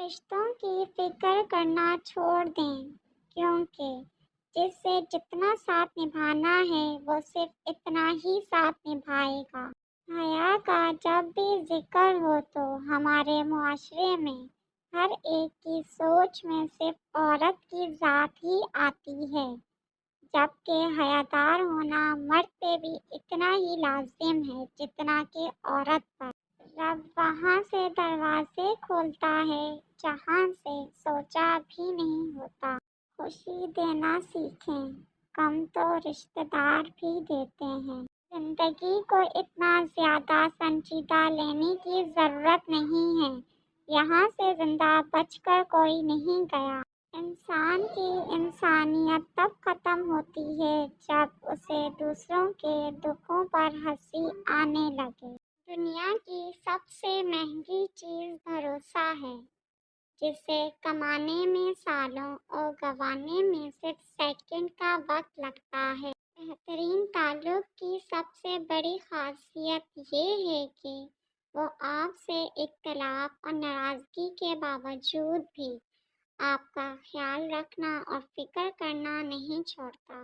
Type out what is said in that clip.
رشتوں کی فکر کرنا چھوڑ دیں، کیونکہ جسے جتنا ساتھ نبھانا ہے وہ صرف اتنا ہی ساتھ نبھائے گا۔ حیا کا جب بھی ذکر ہو تو ہمارے معاشرے میں ہر ایک کی سوچ میں صرف عورت کی ذات ہی آتی ہے، جبکہ حیادار ہونا مرد پہ بھی اتنا ہی لازم ہے جتنا کہ عورت پر۔ رب وہاں سے دروازے کھولتا ہے جہاں سے سوچا بھی نہیں ہوتا۔ خوشی دینا سیکھیں، کم تو رشتہ دار بھی دیتے ہیں۔ زندگی کو اتنا زیادہ سنجیدہ لینے کی ضرورت نہیں ہے، یہاں سے زندہ بچ کر کوئی نہیں گیا۔ انسان کی انسانیت تب ختم ہوتی ہے جب اسے دوسروں کے دکھوں پر ہنسی آنے لگے۔ دنیا کی سب سے مہنگی چیز بھروسہ ہے، جسے کمانے میں سالوں اور گنوانے میں صرف سیکنڈ کا وقت لگتا ہے۔ بہترین تعلق کی سب سے بڑی خاصیت یہ ہے کہ وہ آپ سے اختلاف اور ناراضگی کے باوجود بھی آپ کا خیال رکھنا اور فکر کرنا نہیں چھوڑتا۔